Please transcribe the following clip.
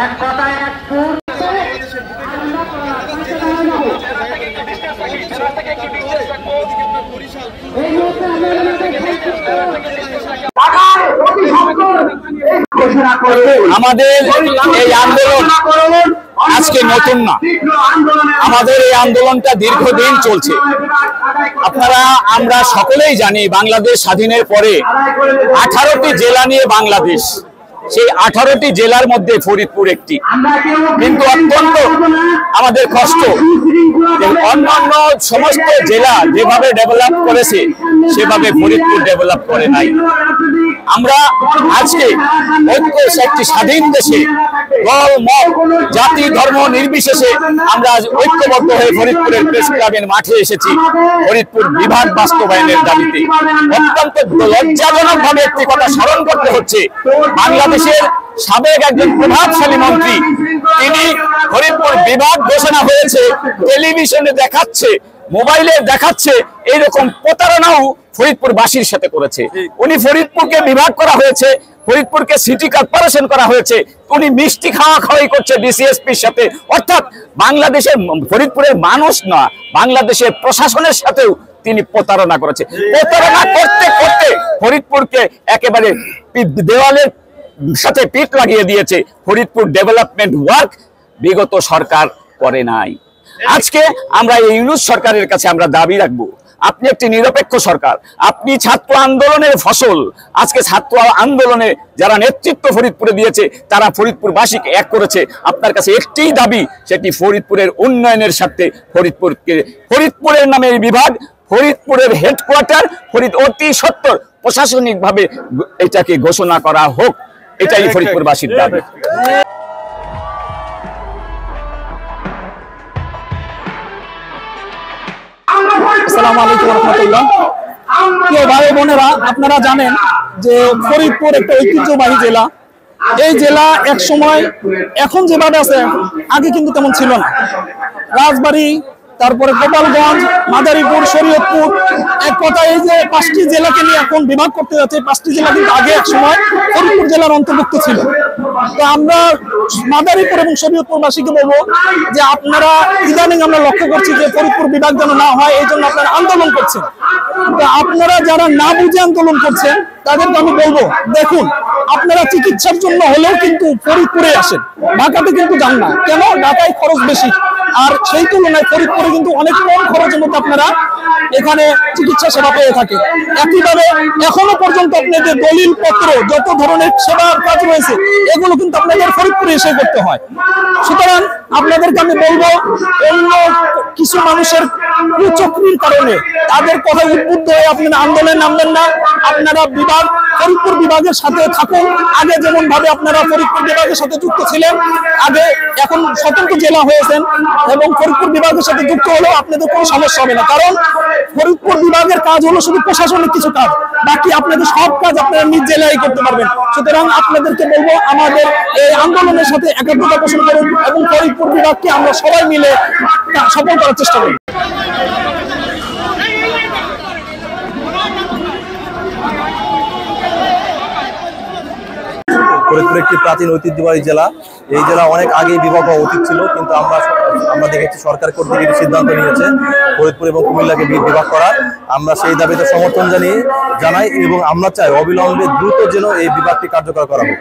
এক কথায় এক সুর। আমাদের এই আন্দোলন আজকে নতুন না, আমাদের এই আন্দোলনটা দীর্ঘদিন চলছে। আমরা সকলেই জানি বাংলাদেশ স্বাধীনের পরে 18টি জেলা নিয়ে বাংলাদেশ, সেই 18টি জেলার মধ্যে ফরিদপুর একটি। কিন্তু অত্যন্ত আমাদের কষ্ট যে অন্যান্য সমস্ত জেলা যেভাবে ডেভেলপ করেছে সেভাবে ফরিদপুর ডেভেলপ করে নাই। আমরা আজকে ঐক্য একটি স্বাধীন দেশে দল মত জাতি ধর্ম নির্বিশেষে আমরা ঐক্যবদ্ধ হয়ে ফরিদপুরের প্রেস ক্লাবের মাঠে এসেছি ফরিদপুর বিভাগ বাস্তবায়নের দাবিতে। অত্যন্ত লজ্জাজনক ভাবে একটি কথা স্মরণ করতে হচ্ছে, বাংলাদেশের সাবেক একজন প্রভাবশালী মন্ত্রী তিনি ফরিদপুর বিভাগ ঘোষণা হয়েছে টেলিভিশনে দেখাচ্ছে, মোবাইলে দেখাচ্ছে, এইরকম প্রতারণাও ফরিদপুরবাসীর সাথে করেছে। উনি ফরিদপুরকে বিভাগ করা হয়েছে, ফরিদপুরকে সিটি কর্পোরেশন করা হয়েছে, উনি মিষ্টি খাওয়া খাওয়াই করছে ডিসিএসপির সাথে। অর্থাৎ বাংলাদেশের ফরিদপুরের মানুষ না, বাংলাদেশের প্রশাসনের সাথেও তিনি প্রতারণা করেছে। প্রতারণা করতে করতে ফরিদপুরকে একেবারে দেওয়ালের সাথে পিঠ লাগিয়ে দিয়েছে। ফরিদপুর ডেভেলপমেন্ট ওয়ার্ক বিগত সরকার করে নাই। আজকে আমরা এই ইউনূস সরকারের কাছে আমরা দাবি রাখবো, আপনি একটি নিরপেক্ষ সরকার, আপনি ছাত্র আন্দোলনের ফসল। আজকে ছাত্র আন্দোলনে যারা নেতৃত্ব ফরিদপুরে দিয়েছে তারা ফরিদপুরবাসীকে এক করেছে। আপনার কাছে একটি দাবি, সেটি ফরিদপুরের উন্নয়নের স্বার্থে ফরিদপুরের নামে এই বিভাগ, ফরিদপুরের হেডকোয়ার্টার অতি সত্বর প্রশাসনিকভাবে এটাকে ঘোষণা করা হোক, এটাই ফরিদপুরবাসীর দাবি। আসসালামু আলাইকুম রহমতুল্লাহ। প্রিয় ভাই বোনেরা, আপনারা জানেন যে ফরিদপুর একটা ঐতিহ্যবাহী জেলা। এই জেলা এক সময় এখন যেভাবে আছে আগে কিন্তু তেমন ছিল না। রাজবাড়ী, তারপরে গোপালগঞ্জ, মাদারীপুর, শরীয়তপুর, এক কথায় এই যে 5টি জেলাকে নিয়ে এখন বিভাগ করতে যাচ্ছে। 5টি জেলা কিন্তু আগে এক সময় ফরিদপুর জেলার অন্তর্ভুক্ত ছিল। তো আমরা মাদারীপুর এবং শরীয়তপুরবাসীকে বলবো যে আপনারা ইদানিং আমরা লক্ষ্য করছি যে ফরিদপুর বিভাগ যেন না হয়, এই জন্য আপনারা আন্দোলন করছেন। তো আপনারা যারা না বুঝে আন্দোলন করছেন তাদেরকে আমি বলবো, দেখুন আপনারা চিকিৎসার জন্য হলেও কিন্তু ফরিদপুরে আসেন, ঢাকাতে কিন্তু যান না। কেন? ঢাকায় খরচ বেশি, আর সেই তুলনায় ফরিদপুরে কিন্তু অনেক কম খরচের মধ্যে আপনারা এখানে চিকিৎসা সেবা পেয়ে থাকেন। একইভাবে এখনো পর্যন্ত আপনাদের দলিল পত্র যত ধরনের সেবার কাজ রয়েছে এগুলো কিন্তু আপনাদের ফরিদপুরে এসে করতে হয়। সুতরাং আপনাদেরকে আমি বলবো, অন্য কিছু মানুষের কুচক্রির কারণে তাদের কথা উদ্বুদ্ধ হয়ে আপনারা আন্দোলনে নামবেন না। আপনারা ফরিদপুর বিভাগের সাথে থাকুন। আগে যেমন ভাবে আপনারা ফরিদপুর বিভাগের সাথে যুক্ত ছিলেন, আগে এখন স্বতন্ত্র জেলা হয়েছেন এবং ফরিদপুর বিভাগের সাথে যুক্ত হলেও আপনাদের কোনো সমস্যা হবে না। কারণ ফরিদপুর বিভাগের কাজ হলো শুধু প্রশাসনিক কিছু কাজ, বাকি আপনাদের সব কাজ আপনারা নিজ জেলায় করতে পারবেন। সুতরাং আপনাদেরকে বলবো, আমাদের এই আন্দোলনের সাথে একাত্মতা পোষণ করুন এবং ফরিদপুর বিভাগকে আমরা সবাই মিলে সফল করার চেষ্টা করি। ফরিদপুর একটি প্রাচীন ঐতিহ্যবাহী জেলা। এই জেলা অনেক আগেই বিভাগ হওয়া উচিত ছিল, কিন্তু আমরা দেখেছি সরকার কর্তৃক একটি সিদ্ধান্ত নিয়েছে ফরিদপুর এবং কুমিল্লাকে বিভাগ করার। আমরা সেই দাবিতে সমর্থন জানাই এবং আমরা চাই অবিলম্বে দ্রুত যেন এই বিভাগটি কার্যকর করা হোক।